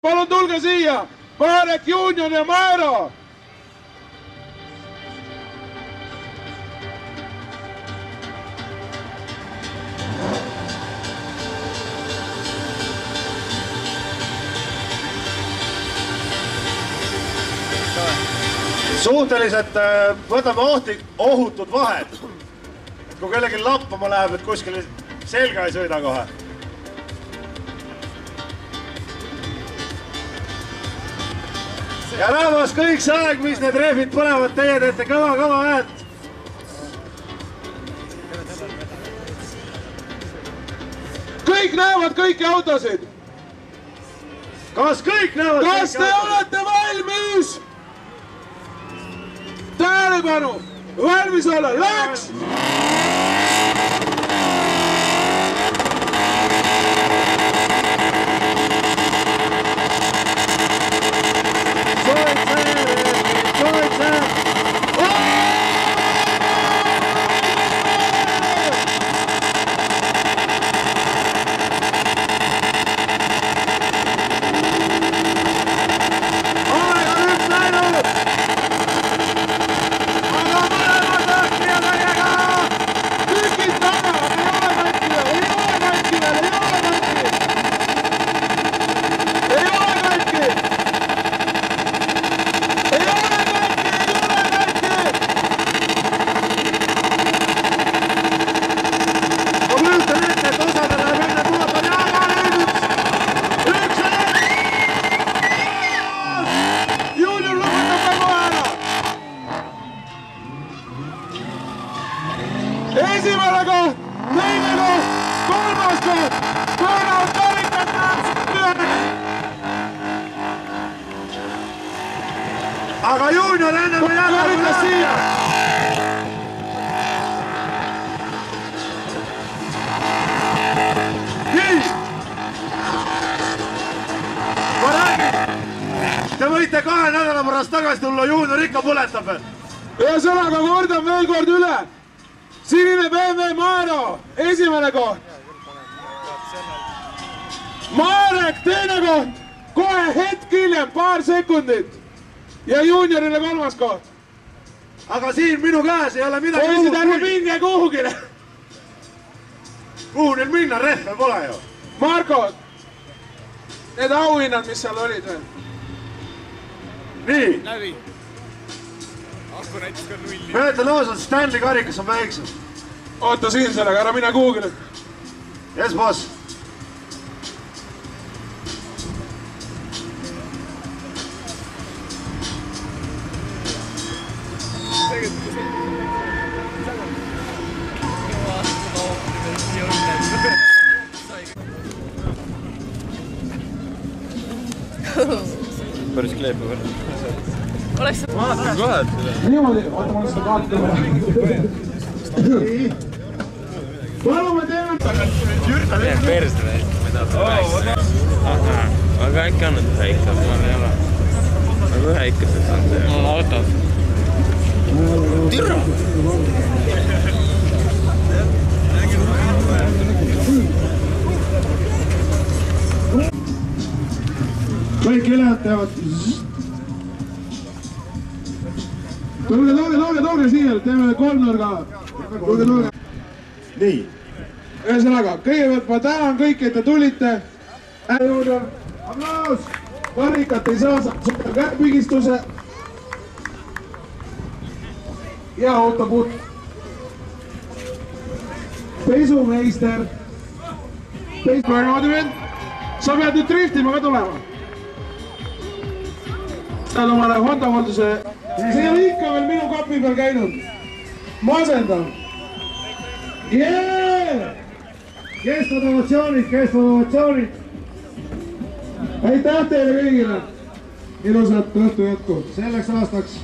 Palun tulge siia, Marek Juunior ja Maero! Suhteliselt võtame ohutud vahed. Kui kellelgi lappama läheb, et kuskil selga ei sõida kohe. Ja rahvas kõik see aeg, mis need rehvid põlevad, teie teete kõva häält. Kõik näevad kõiki autosid. Kas kõik näevad kõiki autosid? Kas te olete valmis? Tähelepanu! Valmis olla! Läks! Esimene koht, teine koht, kolmas koht, kõrvalt tarikat näeb. Aga Juunior enne või tarikas siia. Nii! Ma räägin! Te võite 2 nädala pärast tagasi tulla, Juunior ikka põletab. Ühesõnaga kordan veel kord üle. Sinine BMW Maero, esimene koht. Marek, teine koht. Kohe hetk hiljem, paar sekundit. Ja Juuniorile 3. koht. Aga siin minu käes ei ole midagi Poisid, ärge minge kuhugile. Kuhu neil minna, rehve pole ju. Marko, need auhinnad, mis seal olid veel? Nii. Läbi. Aku näitis ka 0. Ma ütlen ausalt, Stanley karikas on väiksem. Oota siin sellega, ära mine kuhugile. Yes, boss. Päris kleepu võrd. Oleks see... Vaatan kohe, et seda. Niimoodi, oota, ma olen seda kaart. Palume teeme... Mine perse või, ma ei taha. Aga äkki annad ühe ikka, mul ei ole. Aga ühe ikka see saanud teha. Mul on autos. Türa! Kõik ülejad teevad. Tulge siia, teeme kolmnurga. Tulge. Nii. Ühesõnaga, kõigepealt ma tänan kõik, et te tulite. Aplaus! Karikat ei saa saada käppigistuse. Ja autoputt. Pesumeister. Sa pead nüüd driftima ka tulema. Saad omale Honda hoolduse. See on ikka veel minu kapi peal käinud. Masendav. Jee! Kestvad ovatsioonid. Aitäh teile kõigile. Ilusat õhtu jätku. Selleks aastaks.